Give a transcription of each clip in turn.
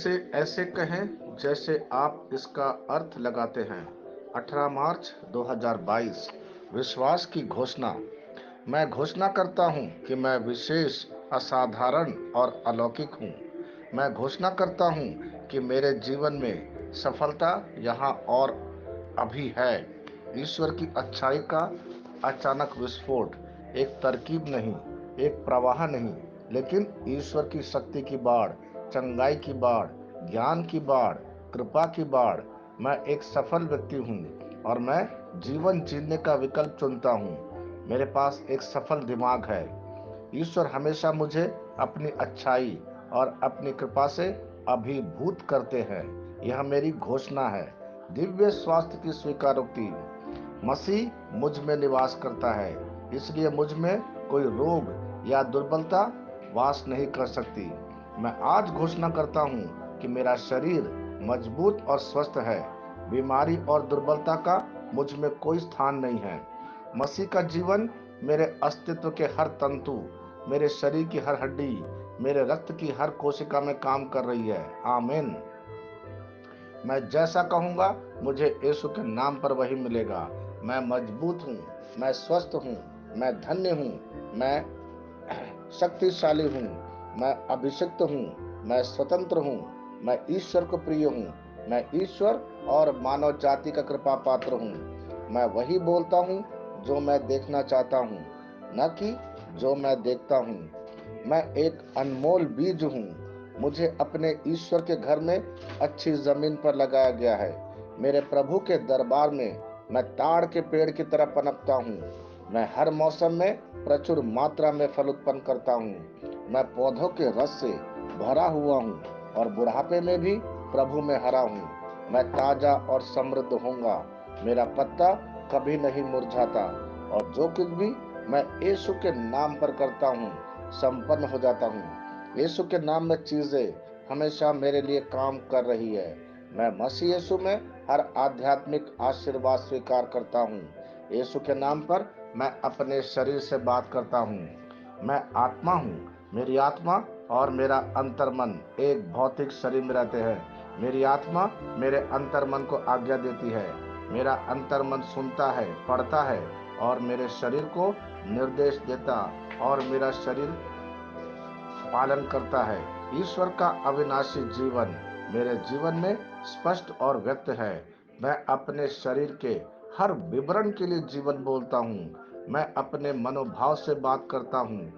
से ऐसे कहें जैसे आप इसका अर्थ लगाते हैं। 18 मार्च 2022। विश्वास की घोषणा। मैं घोषणा करता हूं कि मैं विशेष, असाधारण और अलौकिक हूं। मैं घोषणा करता हूं कि मेरे जीवन में सफलता यहाँ और अभी है। ईश्वर की अच्छाई का अचानक विस्फोट, एक तरकीब नहीं, एक प्रवाह नहीं, लेकिन ईश्वर की शक्ति की बाढ़, चंगाई की बाढ़, ज्ञान की बाढ़, कृपा की बाढ़। मैं एक सफल व्यक्ति हूँ और मैं जीवन जीने का विकल्प चुनता हूँ। मेरे पास एक सफल दिमाग है। ईश्वर हमेशा मुझे अपनी अच्छाई और अपनी कृपा से अभिभूत करते हैं। यह मेरी घोषणा है। दिव्य स्वास्थ्य की स्वीकारोक्ति। मसीह मुझ में निवास करता है, इसलिए मुझ में कोई रोग या दुर्बलता वास नहीं कर सकती। मैं आज घोषणा करता हूँ कि मेरा शरीर मजबूत और स्वस्थ है। बीमारी और दुर्बलता का मुझ में कोई स्थान नहीं है। मसीह का जीवन मेरे अस्तित्व के हर तंतु, मेरे शरीर की हर हड्डी, मेरे रक्त की हर कोशिका में काम कर रही है। आमीन। मैं जैसा कहूंगा मुझे यीशु के नाम पर वही मिलेगा। मैं मजबूत हूँ, मैं स्वस्थ हूँ, मैं धन्य हूँ, मैं शक्तिशाली हूँ, मैं अभिषिक्त हूँ, मैं स्वतंत्र हूँ, मैं ईश्वर को प्रिय हूँ, मैं ईश्वर और मानव जाति का कृपा पात्र हूँ। मैं वही बोलता हूँ जो मैं देखना चाहता हूँ, न कि जो मैं देखता हूँ। मैं एक अनमोल बीज हूँ। मुझे अपने ईश्वर के घर में अच्छी जमीन पर लगाया गया है। मेरे प्रभु के दरबार में मैं ताड़ के पेड़ की तरह पनपता हूँ। मैं हर मौसम में प्रचुर मात्रा में फल उत्पन्न करता हूँ। मैं पौधों के रस से भरा हुआ हूँ और बुढ़ापे में भी प्रभु में हरा हूँ। मैं ताजा और समृद्ध होऊंगा। मेरा पत्ता कभी नहीं मुरझाता और जो कुछ भी मैं यीशु के नाम पर करता हूँ संपन्न हो जाता हूँ। यीशु के नाम में चीजें हमेशा मेरे लिए काम कर रही है। मैं मसीह यीशु में हर आध्यात्मिक आशीर्वाद स्वीकार करता हूँ। यीशु के नाम पर मैं अपने शरीर से बात करता हूँ। मैं आत्मा हूँ। मेरी आत्मा और मेरा अंतर्मन एक भौतिक शरीर में रहते हैं। मेरी आत्मा मेरे अंतर्मन को आज्ञा देती है। मेरा अंतर्मन सुनता है, पढ़ता है और मेरे शरीर को निर्देश देता और मेरा शरीर पालन करता है। ईश्वर का अविनाशी जीवन मेरे जीवन में स्पष्ट और व्यक्त है। मैं अपने शरीर के हर विवरण के लिए जीवन बोलता हूँ। मैं अपने मनोभाव से बात करता हूँ,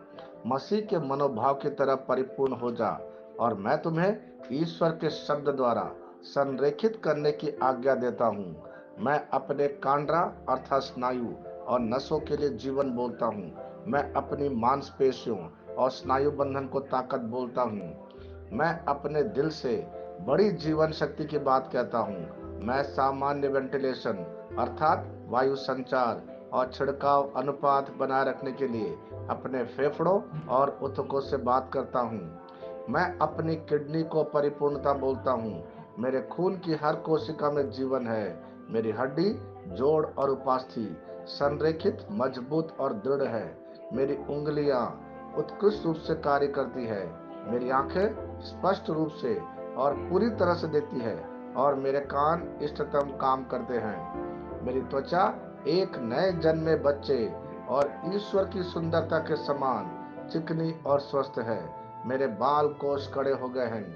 मसीह के मनोभाव की तरह परिपूर्ण हो जा। और मैं तुम्हें ईश्वर के शब्द द्वारा संरेखित करने की आज्ञा देता हूँ। मैं अपने कांड्रा अर्थात स्नायु और नसों के लिए जीवन बोलता हूँ। मैं अपनी मांसपेशियों और स्नायु बंधन को ताकत बोलता हूँ। मैं अपने दिल से बड़ी जीवन शक्ति की बात कहता हूँ। मैं सामान्य वेंटिलेशन अर्थात वायु संचार और छिड़काव अनुपात बनाए रखने के लिए अपने फेफड़ों और ऊतकों से बात करता हूँ। मैं अपनी किडनी को परिपूर्णता बोलता हूँ। मेरे खून की हर कोशिका में जीवन है। मेरी हड्डी, जोड़ और उपास्थि संरेखित, मजबूत और दृढ़ है। मेरी उंगलियां उत्कृष्ट रूप से कार्य करती है। मेरी आंखें स्पष्ट रूप से और पूरी तरह से देखती है और मेरे कान इष्टतम काम करते हैं। मेरी त्वचा एक नए जन्मे बच्चे और ईश्वर की सुंदरता के समान चिकनी और स्वस्थ है। मेरे बाल कोष खड़े हो गए हैं।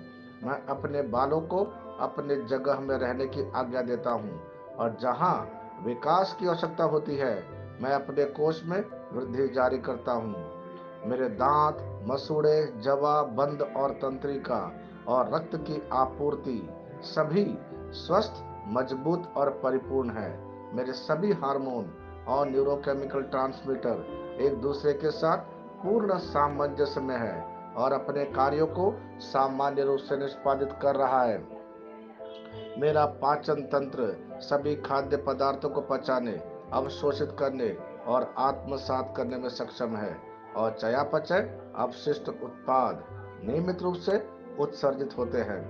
मैं अपने बालों को अपने जगह में रहने की आज्ञा देता हूँ और जहाँ विकास की आवश्यकता होती है मैं अपने कोष में वृद्धि जारी करता हूँ। मेरे दांत, मसूड़े, जवा, बंद और तंत्रिका और रक्त की आपूर्ति सभी स्वस्थ, मजबूत और परिपूर्ण है। मेरे सभी हार्मोन और न्यूरोकेमिकल ट्रांसमीटर एक दूसरे के साथ पूर्ण सामंजस्य में है और अपने कार्यों को सामान्य रूप से निष्पादित कर रहा है। मेरा पाचन तंत्र सभी खाद्य पदार्थों को पचाने, अवशोषित करने और आत्मसात करने में सक्षम है और चयापचय अपशिष्ट उत्पाद नियमित रूप से उत्सर्जित होते हैं।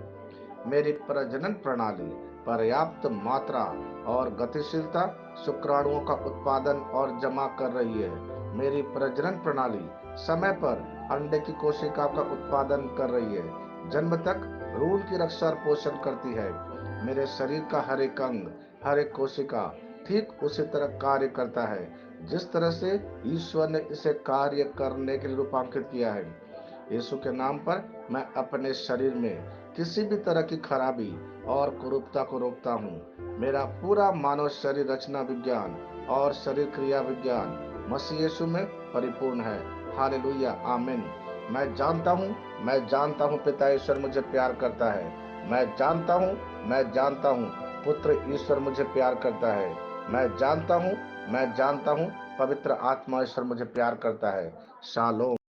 मेरी प्रजनन प्रणाली पर्याप्त मात्रा और गतिशीलता शुक्राणुओं का उत्पादन और जमा कर रही है। मेरी प्रजनन प्रणाली समय पर अंडे की कोशिकाओं का उत्पादन कर रही है। जन्म तक भ्रूण की रक्षा और पोषण करती है। मेरे शरीर का हर एक अंग, हर एक कोशिका ठीक उसी तरह कार्य करता है जिस तरह से ईश्वर ने इसे कार्य करने के लिए रूपांकित किया है। यीशु के नाम पर मैं अपने शरीर में किसी भी तरह की खराबी और कुरूपता को रोकता हूँ। मेरा पूरा मानव शरीर रचना विज्ञान और शरीर क्रिया विज्ञान मसीह यीशु में परिपूर्ण है। हालेलुया, आमीन। मैं जानता हूँ पिता ईश्वर मुझे प्यार करता है। मैं जानता हूँ पुत्र ईश्वर मुझे प्यार करता है। मैं जानता हूँ पवित्र आत्मा ईश्वर मुझे प्यार करता है। शालोम।